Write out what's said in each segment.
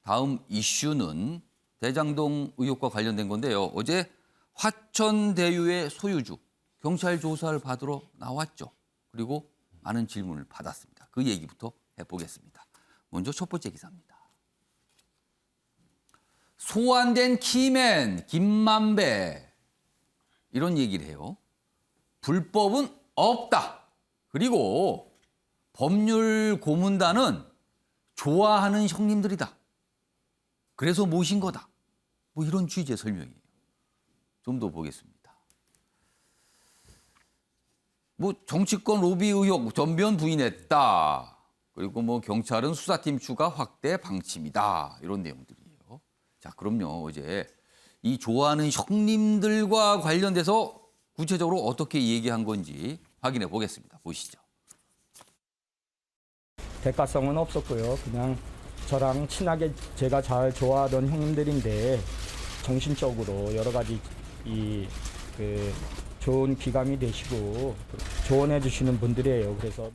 다음 이슈는 대장동 의혹과 관련된 건데요. 어제 화천대유의 소유주 경찰 조사를 받으러 나왔죠. 그리고 많은 질문을 받았습니다. 그 얘기부터 해보겠습니다. 먼저 첫 번째 기사입니다. 소환된 키맨 김만배 이런 얘기를 해요. 불법은 없다. 그리고 법률 고문단은 좋아하는 형님들이다. 그래서 모신 거다. 뭐 이런 취지의 설명이에요. 좀 더 보겠습니다. 뭐 정치권 로비 의혹 전면 부인했다. 그리고 뭐 경찰은 수사팀 추가 확대 방침이다. 이런 내용들이에요. 자, 그럼요. 어제 이 좋아하는 형님들과 관련돼서 구체적으로 어떻게 얘기한 건지 확인해 보겠습니다. 보시죠. 대가성은 없었고요. 그냥 저랑 친하게 제가 잘 좋아하던 형님들인데 정신적으로 여러 가지 좋은 기감이 되시고 조언해 주시는 분들이에요. 그래서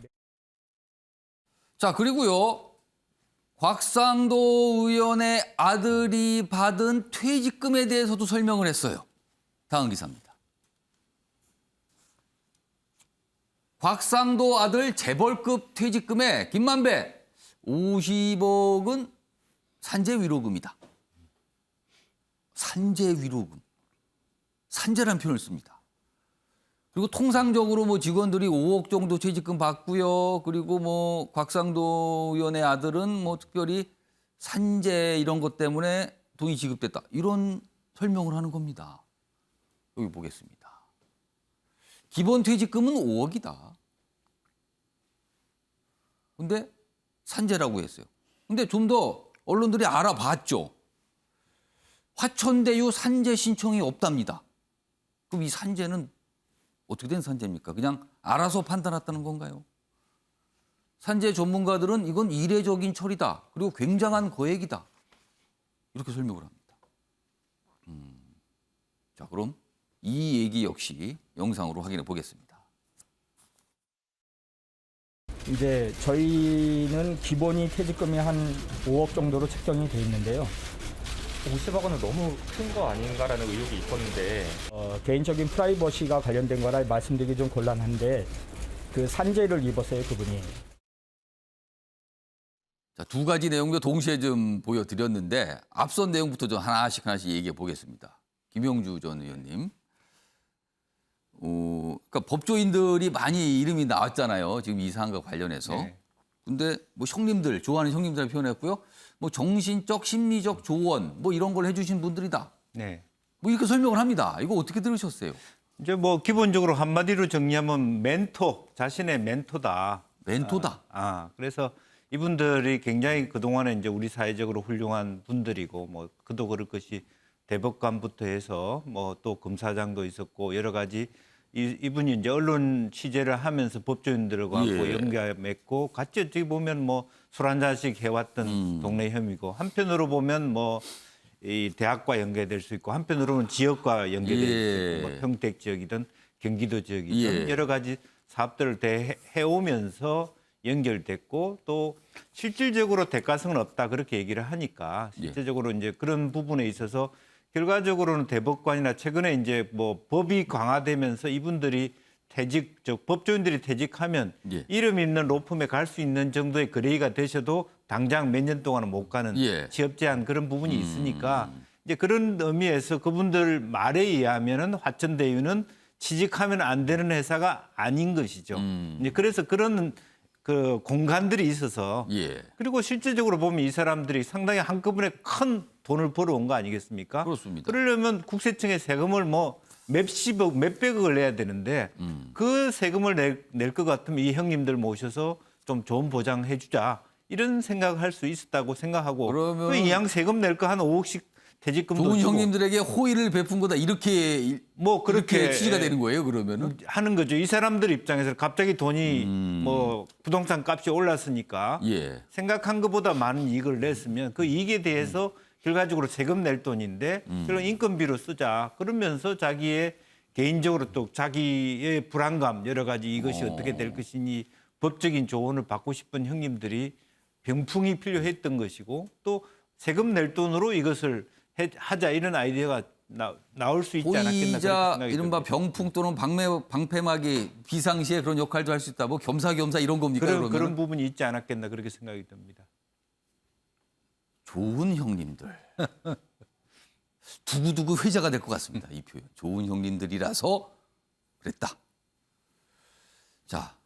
자, 그리고요. 곽상도 의원의 아들이 받은 퇴직금에 대해서도 설명을 했어요. 다음 기사입니다. 곽상도 아들 재벌급 퇴직금에 김만배 50억은 산재 위로금이다. 산재 위로금. 산재라는 표현을 씁니다. 그리고 통상적으로 뭐 직원들이 5억 정도 퇴직금 받고요. 그리고 뭐 곽상도 의원의 아들은 뭐 특별히 산재 이런 것 때문에 돈이 지급됐다. 이런 설명을 하는 겁니다. 여기 보겠습니다. 기본 퇴직금은 5억이다. 근데 산재라고 했어요. 근데 좀 더 언론들이 알아봤죠. 화천대유 산재 신청이 없답니다. 그럼 이 산재는 어떻게 된 산재입니까? 그냥 알아서 판단했다는 건가요? 산재 전문가들은 이건 이례적인 처리다. 그리고 굉장한 거액이다. 이렇게 설명을 합니다. 자, 그럼 이 얘기 역시 영상으로 확인해 보겠습니다. 이제 저희는 기본이 퇴직금이 한 5억 정도로 책정이 돼 있는데요. 50억원은 너무 큰 거 아닌가라는 의혹이 있었는데 개인적인 프라이버시가 관련된 거라 말씀드리기 좀 곤란한데 그 산재를 입었어요, 그분이. 자, 두 가지 내용도 동시에 좀 보여드렸는데 앞선 내용부터 좀 하나씩 얘기해 보겠습니다. 김영주 전 의원님. 그러니까 법조인들이 많이 이름이 나왔잖아요. 지금 이 사안과 관련해서. 네. 근데 뭐 형님들, 좋아하는 형님들 표현했고요. 뭐 정신적, 심리적 조언 뭐 이런 걸 해주신 분들이다. 네. 뭐 이렇게 설명을 합니다. 이거 어떻게 들으셨어요? 이제 뭐 기본적으로 한마디로 정리하면 멘토, 자신의 멘토다. 멘토다. 그래서 이분들이 굉장히 그동안에 이제 우리 사회적으로 훌륭한 분들이고 뭐 그도 그럴 것이 대법관부터 해서 뭐 또 검사장도 있었고 여러 가지 이분이 이제 언론 취재를 하면서 법조인들과 예. 연계 맺고 같이 어떻게 보면 뭐 술 한 잔씩 해왔던 동네 혐의고 한편으로 보면 뭐 이 대학과 연계될 수 있고 한편으로는 지역과 연계될 수 있고 뭐 평택 지역이든 경기도 지역이든 여러 가지 사업들을 해오면서 연결됐고 또 실질적으로 대가성은 없다 그렇게 얘기를 하니까 실제적으로 이제 그런 부분에 있어서 결과적으로는 대법관이나 최근에 이제 뭐 법이 강화되면서 이분들이 법조인들이 퇴직하면 이름 있는 로펌에 갈 수 있는 정도의 그레이가 되셔도 당장 몇 년 동안은 못 가는 취업 제한 그런 부분이 있으니까 이제 그런 의미에서 그분들 말에 의하면은 화천대유는 취직하면 안 되는 회사가 아닌 것이죠. 이제 그래서 그런 그 공간들이 있어서 그리고 실제적으로 보면 이 사람들이 상당히 한꺼번에 큰 돈을 벌어온 거 아니겠습니까? 그렇습니다. 그러려면 국세청에 세금을 뭐 몇십억, 몇백억을 내야 되는데 그 세금을 낼 것 같으면 이 형님들 모셔서 좀 좋은 보장해 주자 이런 생각을 할 수 있었다고 생각하고 그러면 이양 세금 낼 거 한 5억씩 퇴직금도 좋은 주고 형님들에게 호의를 베푼 거다 이렇게 뭐 그렇게 취지가 되는 거예요. 그러면은 하는 거죠. 이 사람들 입장에서 갑자기 돈이 뭐 부동산 값이 올랐으니까 생각한 것보다 많은 이익을 냈으면 그 이익에 대해서 결과적으로 세금 낼 돈인데 그런 인건비로 쓰자. 그러면서 자기의 개인적으로 또 자기의 불안감 여러 가지 이것이 어떻게 될 것이니 법적인 조언을 받고 싶은 형님들이 병풍이 필요했던 것이고 또 세금 낼 돈으로 이것을 하자 이런 아이디어가 나올 수 있지 않았겠나 그렇게 보이자 생각이 이른바 듭니다. 병풍 또는 방패막이 비상시에 그런 역할도 할 수 있다. 뭐 겸사겸사 이런 겁니까? 그런 그러면 부분이 있지 않았겠나 그렇게 생각이 듭니다. 좋은 형님들. 두고두고 회자가 될 것 같습니다. 이 표현. 좋은 형님들이라서 그랬다. 자,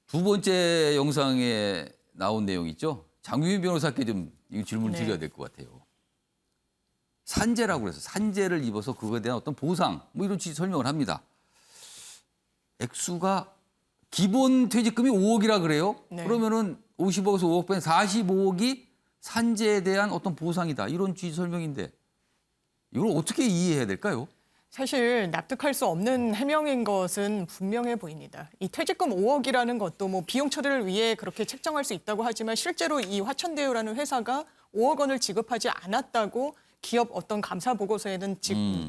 두 번째 영상에 나온 내용 있죠? 장유인 변호사께 좀 이 질문을 네. 드려야 될 것 같아요. 산재라고 그래서 산재를 입어서 그거에 대한 어떤 보상 뭐 이런 취지 설명을 합니다. 액수가 기본 퇴직금이 5억이라 그래요. 네. 그러면은 50억에서 5억 빼면 45억이 산재에 대한 어떤 보상이다. 이런 취지 설명인데 이걸 어떻게 이해해야 될까요? 사실 납득할 수 없는 해명인 것은 분명해 보입니다. 이 퇴직금 5억이라는 것도 뭐 비용 처리를 위해 그렇게 책정할 수 있다고 하지만 실제로 이 화천대유라는 회사가 5억 원을 지급하지 않았다고 기업 어떤 감사 보고서에는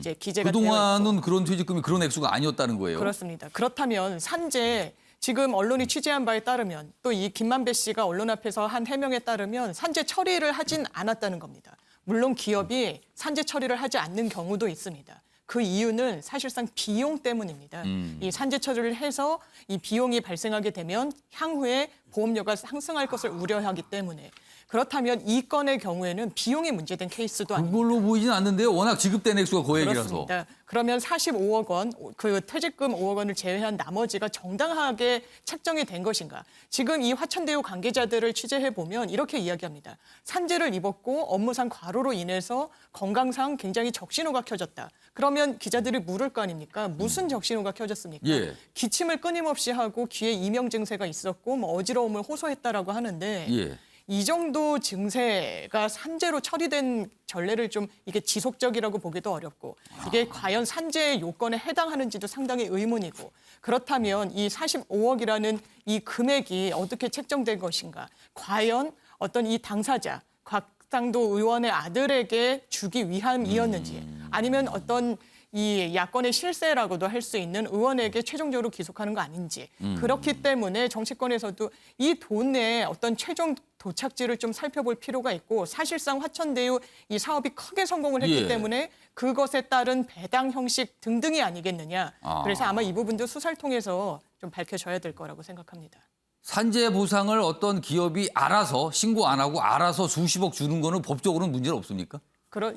이제 기재가 되어 있고. 그동안은 그런 퇴직금이 그런 액수가 아니었다는 거예요. 그렇습니다. 그렇다면 산재 지금 언론이 취재한 바에 따르면 또 이 김만배 씨가 언론 앞에서 한 해명에 따르면 산재 처리를 하진 않았다는 겁니다. 물론 기업이 산재 처리를 하지 않는 경우도 있습니다. 그 이유는 사실상 비용 때문입니다. 이 산재 처리를 해서 이 비용이 발생하게 되면 향후에 보험료가 상승할 것을 우려하기 때문에 그렇다면 이 건의 경우에는 비용이 문제된 케이스도 아닙니다. 그걸로 보이진 않는데요. 워낙 지급된 액수가 고액이라서. 그렇습니다. 그러면 45억 원, 그 퇴직금 5억 원을 제외한 나머지가 정당하게 책정이 된 것인가? 지금 이 화천대유 관계자들을 취재해 보면 이렇게 이야기합니다. 산재를 입었고 업무상 과로로 인해서 건강상 굉장히 적신호가 켜졌다. 그러면 기자들이 물을 거 아닙니까? 무슨 적신호가 켜졌습니까? 예. 기침을 끊임없이 하고 귀에 이명 증세가 있었고 뭐 어지러움을 호소했다라고 하는데 예. 이 정도 증세가 산재로 처리된 전례를 좀 이게 지속적이라고 보기도 어렵고 이게 과연 산재의 요건에 해당하는지도 상당히 의문이고 그렇다면 이 45억이라는 이 금액이 어떻게 책정된 것인가? 과연 어떤 이 당사자 곽상도 의원의 아들에게 주기 위함이었는지 아니면 어떤 이 야권의 실세라고도 할 수 있는 의원에게 최종적으로 기속하는 거 아닌지 그렇기 때문에 정치권에서도 이 돈의 어떤 최종 도착지를 좀 살펴볼 필요가 있고 사실상 화천대유 이 사업이 크게 성공을 했기 예. 때문에 그것에 따른 배당 형식 등등이 아니겠느냐. 그래서 아마 이 부분도 수사를 통해서 좀 밝혀져야 될 거라고 생각합니다. 산재 보상을 어떤 기업이 알아서 신고 안 하고 알아서 수십억 주는 거는 법적으로는 문제는 없습니까?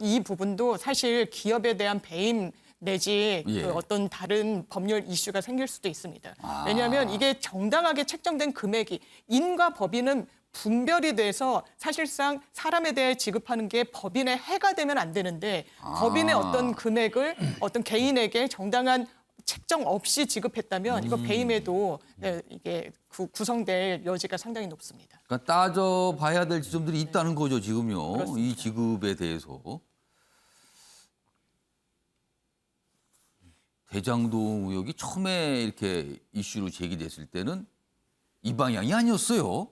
이 부분도 사실 기업에 대한 배임 내지 예. 그 어떤 다른 법률 이슈가 생길 수도 있습니다. 왜냐하면 이게 정당하게 책정된 금액이 인과 법인은 분별이 돼서 사실상 사람에 대해 지급하는 게 법인의 해가 되면 안 되는데 법인의 어떤 금액을 어떤 개인에게 정당한 책정 없이 지급했다면 이거 배임에도 네, 이게 구성될 여지가 상당히 높습니다. 그러니까 따져봐야 될 지점들이 있다는 거죠, 지금요. 그렇습니다. 이 지급에 대해서. 대장동 의혹이 처음에 이렇게 이슈로 제기됐을 때는 이 방향이 아니었어요.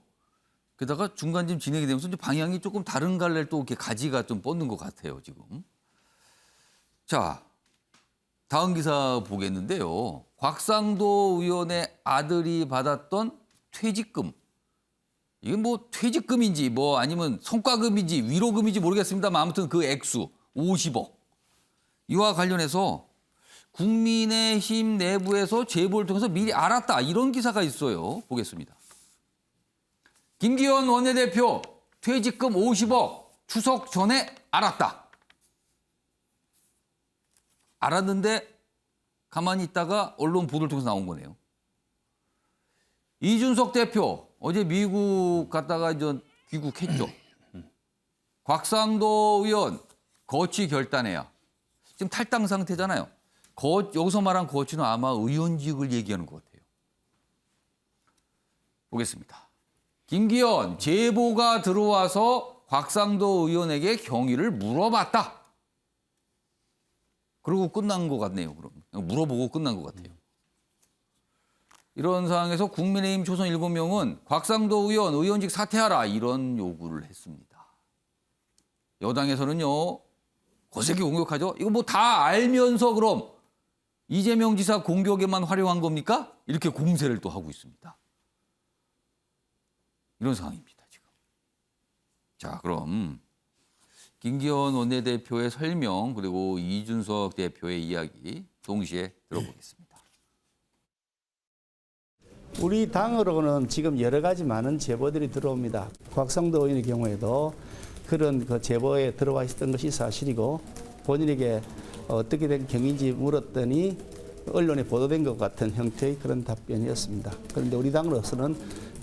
게다가 중간쯤 진행이 되면서 이제 방향이 조금 다른 갈래를 또 이렇게 가지가 좀 뻗는 것 같아요, 지금. 자, 다음 기사 보겠는데요. 곽상도 의원의 아들이 받았던 퇴직금. 이게 뭐 퇴직금인지 뭐 아니면 성과금인지 위로금인지 모르겠습니다만 아무튼 그 액수 50억. 이와 관련해서 국민의힘 내부에서 제보를 통해서 미리 알았다. 이런 기사가 있어요. 보겠습니다. 김기현 원내대표 퇴직금 50억 추석 전에 알았다. 알았는데 가만히 있다가 언론 보도를 통해서 나온 거네요. 이준석 대표 어제 미국 갔다가 이제 귀국했죠. 곽상도 의원 거취 결단해야. 지금 탈당 상태잖아요. 여기서 말한 거취는 아마 의원직을 얘기하는 것 같아요. 보겠습니다. 김기현 제보가 들어와서 곽상도 의원에게 경위를 물어봤다. 그리고 끝난 것 같네요. 그럼 물어보고 끝난 것 같아요. 이런 상황에서 국민의힘 초선 7명은 곽상도 의원 의원직 사퇴하라 이런 요구를 했습니다. 여당에서는요. 거세게 공격하죠. 이거 뭐 다 알면서 그럼 이재명 지사 공격에만 활용한 겁니까? 이렇게 공세를 또 하고 있습니다. 이런 상황입니다, 지금. 자, 그럼 김기현 원내대표의 설명 그리고 이준석 대표의 이야기 동시에 들어보겠습니다. 우리 당으로는 지금 여러 가지 많은 제보들이 들어옵니다. 곽상도 의원의 경우에도 그런 그 제보에 들어와 있었던 것이 사실이고 본인에게 어떻게 된 경위인지 물었더니 언론에 보도된 것 같은 형태의 그런 답변이었습니다. 그런데 우리 당으로서는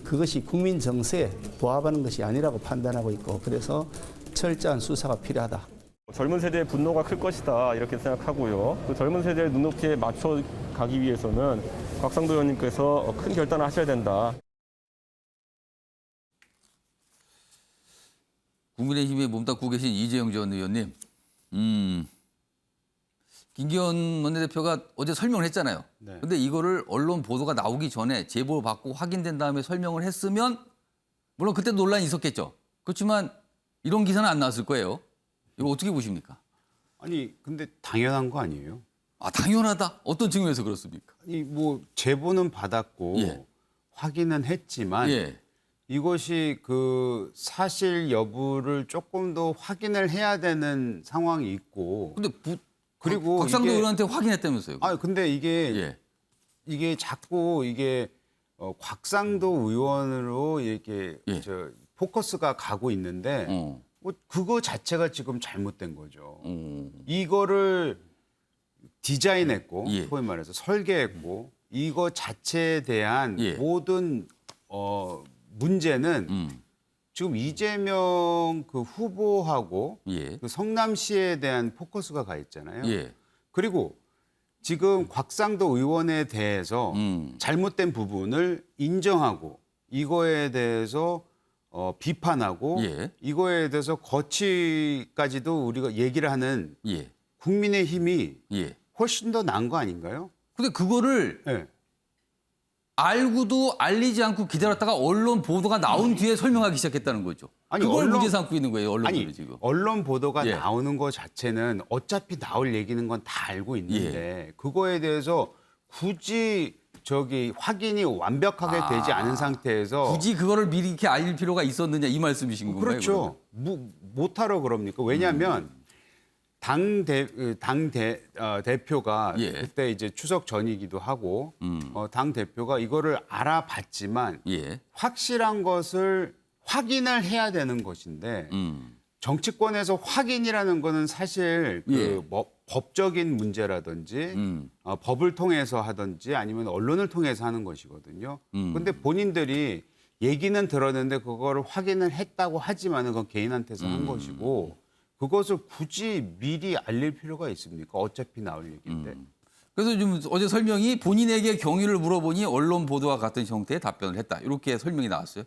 그것이 국민 정서에 부합하는 것이 아니라고 판단하고 있고 그래서 철저한 수사가 필요하다. 젊은 세대의 분노가 클 것이다 이렇게 생각하고요. 그 젊은 세대의 눈높이에 맞춰 가기 위해서는 곽상도 의원님께서 큰 결단을 하셔야 된다. 국민의힘에 몸담고 계신 이재영 전 의원님, 김기현 원내대표가 어제 설명을 했잖아요. 근데 이거를 언론 보도가 나오기 전에 제보를 받고 확인된 다음에 설명을 했으면 물론 그때 논란이 있었겠죠. 그렇지만 이런 기사는 안 나왔을 거예요. 이거 어떻게 보십니까? 아니 근데 당연한 거 아니에요? 아, 당연하다. 어떤 측면에서 그렇습니까? 아니 뭐 제보는 받았고 예. 확인은 했지만 예. 이것이 그 사실 여부를 조금 더 확인을 해야 되는 상황이 있고 근데 그리고 곽상도 이게- 의원한테 확인했다면서요. 아 근데 예. 이게 자꾸 이게 곽상도 의원으로 이렇게 예. 포커스가 가고 있는데 뭐 그거 자체가 지금 잘못된 거죠. 이거를 디자인했고 예. 소위 말해서 설계했고 이거 자체에 대한 예. 모든 문제는 지금 이재명 그 후보하고 예. 그 성남시에 대한 포커스가 가 있잖아요. 예. 그리고 지금 곽상도 의원에 대해서 잘못된 부분을 인정하고 이거에 대해서 비판하고 예. 이거에 대해서 거치까지도 우리가 얘기를 하는 예. 국민의힘이 예. 훨씬 더 나은 거 아닌가요? 근데 그거를 네. 알고도 알리지 않고 기다렸다가 언론 보도가 나온 뒤에 설명하기 시작했다는 거죠. 아니, 그걸 언론- 문제 삼고 있는 거예요, 언론들이 아니 지금. 언론 보도가 예. 나오는 것 자체는 어차피 나올 얘기는 건 다 알고 있는데 그거에 대해서 굳이 확인이 완벽하게 되지 않은 상태에서 굳이 그거를 미리 이렇게 알릴 필요가 있었느냐 이 말씀이신 건가요? 그렇죠. 못하러 그럽니까? 왜냐하면 당 대표가 예. 그때 이제 추석 전이기도 하고 당 대표가 이거를 알아봤지만 예. 확실한 것을 확인을 해야 되는 것인데 정치권에서 확인이라는 거는 사실 예. 법적인 문제라든지 법을 통해서 하든지 아니면 언론을 통해서 하는 것이거든요. 그런데 본인들이 얘기는 들었는데 그거를 확인을 했다고 하지만은 그건 개인한테서 한 것이고 그것을 굳이 미리 알릴 필요가 있습니까? 어차피 나올 얘기인데. 그래서 좀 어제 설명이 본인에게 경위를 물어보니 언론 보도와 같은 형태의 답변을 했다. 이렇게 설명이 나왔어요.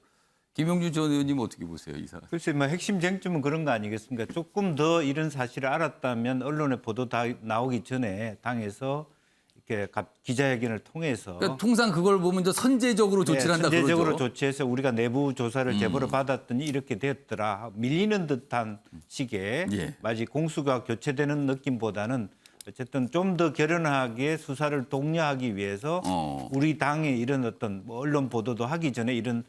김영준 전 의원님 어떻게 보세요, 이 사람? 글쎄, 뭐 핵심 쟁점은 그런 거 아니겠습니까? 조금 더 이런 사실을 알았다면 언론에 보도 다 나오기 전에 당에서 이렇게 기자회견을 통해서 그러니까 통상 그걸 보면 저 선제적으로 조치를 한다 그러죠. 선제적으로 조치해서 우리가 내부 조사를 제보를 받았더니 이렇게 됐더라. 밀리는 듯한 식의 예. 마치 공수가 교체되는 느낌보다는 어쨌든 좀 더 결연하게 수사를 독려하기 위해서 우리 당의 이런 어떤 뭐 언론 보도도 하기 전에 이런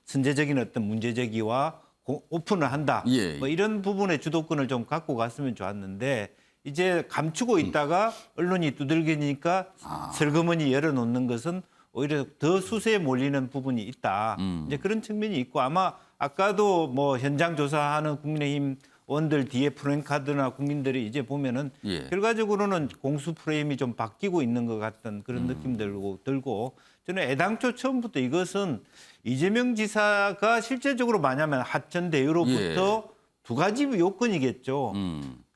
선제적인 어떤 문제 제기와 오픈을 한다. 예. 뭐 이런 부분의 주도권을 좀 갖고 갔으면 좋았는데 이제 감추고 있다가 언론이 두들기니까 슬그머니 열어놓는 것은 오히려 더 수세에 몰리는 부분이 있다. 이제 그런 측면이 있고 아마 아까도 뭐 현장 조사하는 국민의힘 원들 뒤에 프랭카드나 국민들이 이제 보면은 예. 결과적으로는 공수 프레임이 좀 바뀌고 있는 것 같은 그런 느낌 들고 저는 애당초 처음부터 이것은 이재명 지사가 실제적으로 만약에 하천 대유로부터 두 가지 요건이겠죠.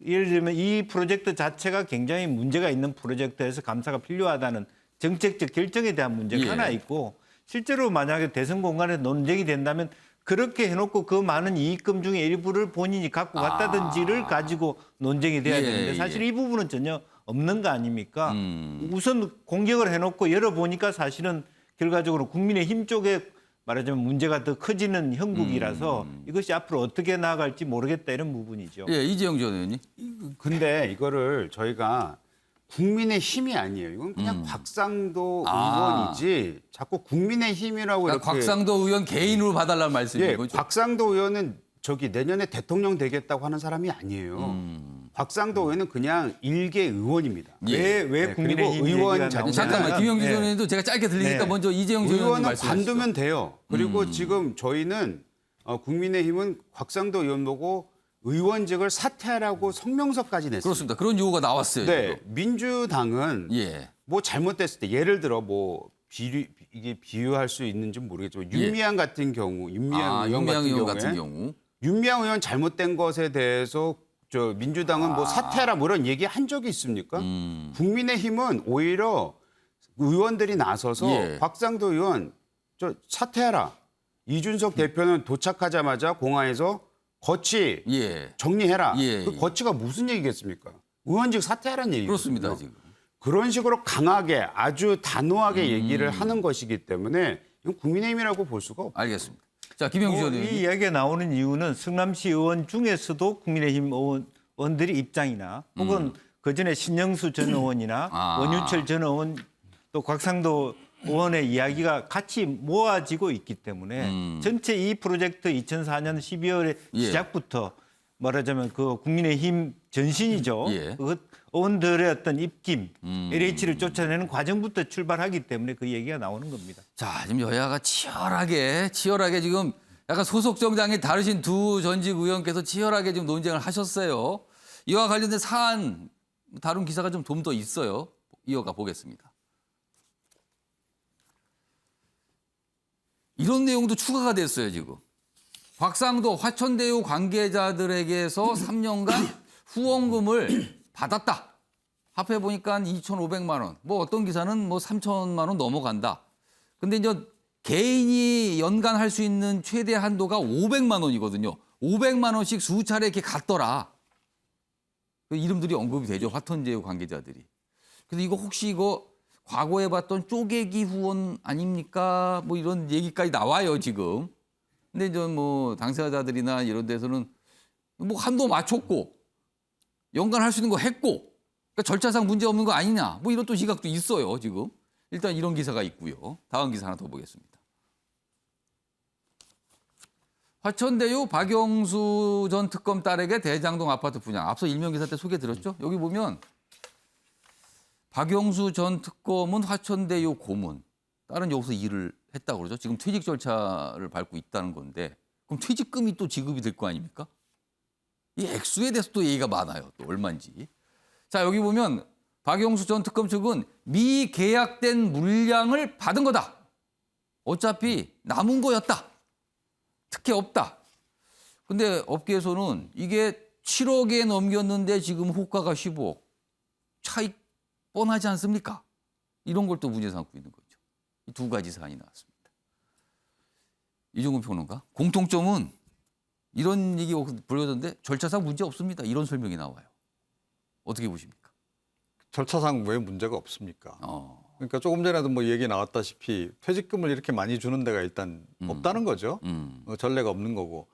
예를 들면 이 프로젝트 자체가 굉장히 문제가 있는 프로젝트에서 감사가 필요하다는 정책적 결정에 대한 문제가 예. 하나 있고 실제로 만약에 대선 공간에서 논쟁이 된다면 그렇게 해놓고 그 많은 이익금 중에 일부를 본인이 갖고 갔다든지를 가지고 논쟁이 돼야 예, 되는데 사실 예. 이 부분은 전혀 없는 거 아닙니까? 우선 공격을 해놓고 열어보니까 사실은 결과적으로 국민의힘 쪽에 말하자면 문제가 더 커지는 형국이라서 이것이 앞으로 어떻게 나아갈지 모르겠다 이런 부분이죠. 예, 이재영 전 의원님. 근데 이거를 저희가 국민의 힘이 아니에요. 이건 그냥 곽상도 의원이지 자꾸 국민의 힘이라고 그러니까 이렇게 곽상도 의원 개인으로 봐달라는 말씀인 예, 거죠. 곽상도 의원은 저기 내년에 대통령 되겠다고 하는 사람이 아니에요. 곽상도 의원은 그냥 일개 의원입니다. 예. 왜 네, 국민의힘 그리고 의원 얘기가 자체는 잠깐만 김영주 네. 의원님도 제가 짧게 들리니까 네. 먼저 이재용 의원님 의원은 말씀하시죠. 관두면 돼요. 그리고 지금 저희는 국민의힘은 곽상도 의원 보고 의원직을 사퇴하라고 성명서까지 냈습니다. 그렇습니다. 그런 요구가 나왔어요. 네, 지금. 민주당은 예. 뭐 잘못됐을 때 예를 들어 뭐 이게 비유할 수 있는지 모르겠지만 윤미향 같은 경우, 윤미향 의원 윤미향 같은 의원 경우에 같은 경우. 윤미향 의원 잘못된 것에 대해서 저 민주당은 뭐 사퇴하라 뭐 이런 얘기 한 적이 있습니까? 국민의힘은 오히려 의원들이 나서서 예. 곽상도 의원 저 사퇴하라. 이준석 대표는 도착하자마자 공항에서 거치 예. 정리해라. 예, 그 예. 거치가 무슨 얘기겠습니까? 의원직 사퇴하라는 얘기거든요. 그렇습니다. 지금. 그런 식으로 강하게 아주 단호하게 얘기를 하는 것이기 때문에 이건 국민의힘이라고 볼 수가 없고. 알겠습니다. 자, 김영주 의원님. 이 이야기가 나오는 이유는 성남시 의원 중에서도 국민의힘 의원들이 입장이나 혹은 그전에 신영수 전 의원이나 원유철 전 의원 또 곽상도 의원의 이야기가 같이 모아지고 있기 때문에 전체 이 프로젝트 2004년 12월에 예. 시작부터 말하자면 그 국민의힘 전신이죠. 예. 그 의원들의 어떤 입김, LH를 쫓아내는 과정부터 출발하기 때문에 그 얘기가 나오는 겁니다. 자, 지금 여야가 치열하게 지금 약간 소속 정당이 다르신 두 전직 의원께서 치열하게 지금 논쟁을 하셨어요. 이와 관련된 사안 다룬 기사가 좀 더 있어요. 이어가 보겠습니다. 이런 내용도 추가가 됐어요, 지금. 곽상도 화천대유 관계자들에게서 3년간 후원금을 받았다. 합해 보니까 2,500만 원. 뭐 어떤 기사는 뭐 3,000만 원 넘어간다. 근데 이제 개인이 연간 할 수 있는 최대 한도가 500만 원이거든요. 500만 원씩 수차례 이렇게 갔더라. 그 이름들이 언급이 되죠. 화천대유 관계자들이. 그래서 이거 혹시 이거 과거에 봤던 쪼개기 후원 아닙니까? 뭐 이런 얘기까지 나와요, 지금. 근데 이제 뭐 당사자들이나 이런 데서는 뭐 한도 맞췄고 연간 할 수 있는 거 했고 그러니까 절차상 문제 없는 거 아니냐. 뭐 이런 또 시각도 있어요, 지금. 일단 이런 기사가 있고요. 다음 기사 하나 더 보겠습니다. 화천대유 박영수 전 특검 딸에게 대장동 아파트 분양. 앞서 일면 기사 때 소개드렸죠? 여기 보면 박영수 전 특검은 화천대유 고문. 딸은 여기서 일을 했다고 그러죠. 지금 퇴직 절차를 밟고 있다는 건데 그럼 퇴직금이 또 지급이 될 거 아닙니까? 이 액수에 대해서 또 얘기가 많아요. 또 얼마인지. 자, 여기 보면 박영수 전 특검 측은 미계약된 물량을 받은 거다. 어차피 남은 거였다. 특혜 없다. 근데 업계에서는 이게 7억에 넘겼는데 지금 호가가 15억. 차익 뻔하지 않습니까? 이런 걸 또 문제 삼고 있는 거죠. 이 두 가지 사안이 나왔습니다. 이종근 평론가, 공통점은 이런 얘기가 불려졌는데 절차상 문제 없습니다. 이런 설명이 나와요. 어떻게 보십니까? 절차상 왜 문제가 없습니까? 그러니까 조금 전에도 뭐 얘기 나왔다시피 퇴직금을 이렇게 많이 주는 데가 일단 없다는 거죠. 전례가 없는 거고.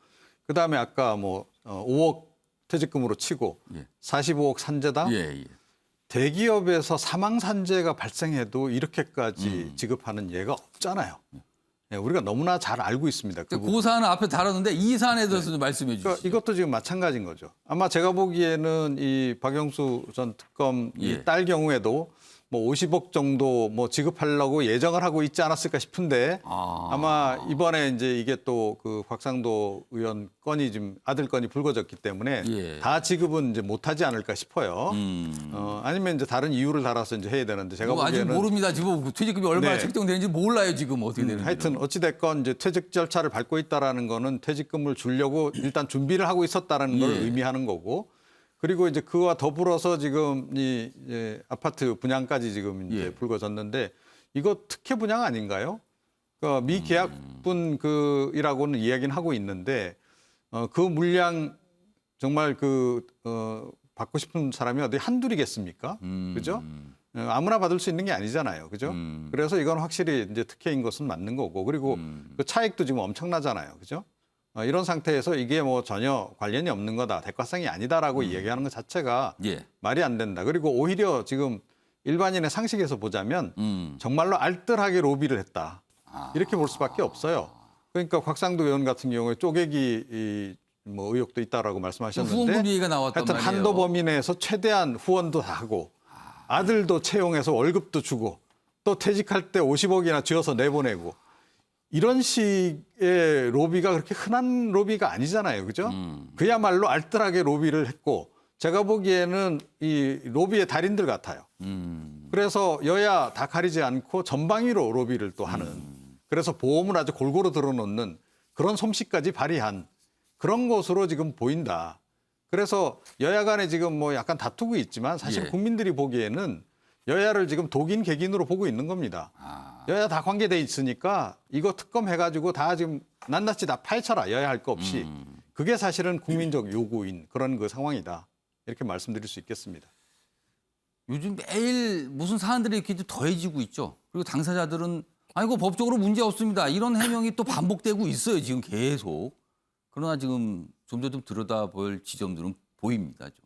그다음에 아까 뭐 5억 퇴직금으로 치고 예. 45억 산재다. 예. 대기업에서 사망 산재가 발생해도 이렇게까지 지급하는 예가 없잖아요. 예, 우리가 너무나 잘 알고 있습니다. 그 사안은 앞에 다뤘는데 이 사안에 대해서 좀 말씀해 주시죠. 그러니까 이것도 지금 마찬가지인 거죠. 아마 제가 보기에는 이 박영수 전 특검 예. 딸 경우에도 뭐 50억 정도 뭐 지급하려고 예정을 하고 있지 않았을까 싶은데 아마 이번에 이제 이게 또 그 곽상도 의원 건이 지금 아들 건이 불거졌기 때문에 예. 다 지급은 이제 못하지 않을까 싶어요. 아니면 이제 다른 이유를 달아서 이제 해야 되는데 제가 아직 보기에는 모릅니다. 지금 퇴직금이 얼마나 네. 책정되는지 몰라요. 지금 어떻게 되는지. 하여튼 어찌 됐건 이제 퇴직 절차를 밟고 있다라는 거는 퇴직금을 주려고 일단 준비를 하고 있었다라는 걸 예. 의미하는 거고. 그리고 이제 그와 더불어서 지금 이 이제 아파트 분양까지 지금 이제 예. 불거졌는데 이거 특혜 분양 아닌가요? 그 미계약분 그이라고는 이야기는 하고 있는데 그 물량 정말 받고 싶은 사람이 어디 한둘이겠습니까? 그죠? 아무나 받을 수 있는 게 아니잖아요. 그죠? 그래서 이건 확실히 이제 특혜인 것은 맞는 거고 그리고 그 차익도 지금 엄청나잖아요. 그죠? 이런 상태에서 이게 뭐 전혀 관련이 없는 거다. 대가성이 아니다라고 이야기하는 것 자체가 예. 말이 안 된다. 그리고 오히려 지금 일반인의 상식에서 보자면 정말로 알뜰하게 로비를 했다. 이렇게 볼 수밖에 없어요. 그러니까 곽상도 의원 같은 경우에 쪼개기 뭐 의혹도 있다라고 말씀하셨는데 후원금 얘기가 나왔단 하여튼 말이에요. 한도 범위 내에서 최대한 후원도 다 하고 아들도 채용해서 월급도 주고 또 퇴직할 때 50억이나 쥐어서 내보내고 이런 식의 로비가 그렇게 흔한 로비가 아니잖아요. 그죠? 그야말로 알뜰하게 로비를 했고 제가 보기에는 이 로비의 달인들 같아요. 그래서 여야 다 가리지 않고 전방위로 로비를 또 하는 그래서 보험을 아주 골고루 들어놓는 그런 솜씨까지 발휘한 그런 것으로 지금 보인다. 그래서 여야 간에 지금 뭐 약간 다투고 있지만 사실 예. 국민들이 보기에는 여야를 지금 독인 객인으로 보고 있는 겁니다. 여야 다 관계돼 있으니까 이거 특검 해가지고 다 지금 낱낱이 다 파헤쳐라. 여야 할 거 없이. 그게 사실은 국민적 요구인 그런 그 상황이다. 이렇게 말씀드릴 수 있겠습니다. 요즘 매일 무슨 사안들이 이렇게 더해지고 있죠. 그리고 당사자들은 아이고 법적으로 문제 없습니다. 이런 해명이 또 반복되고 있어요. 지금 계속. 그러나 지금 좀 더 좀 들여다볼 지점들은 보입니다. 좀.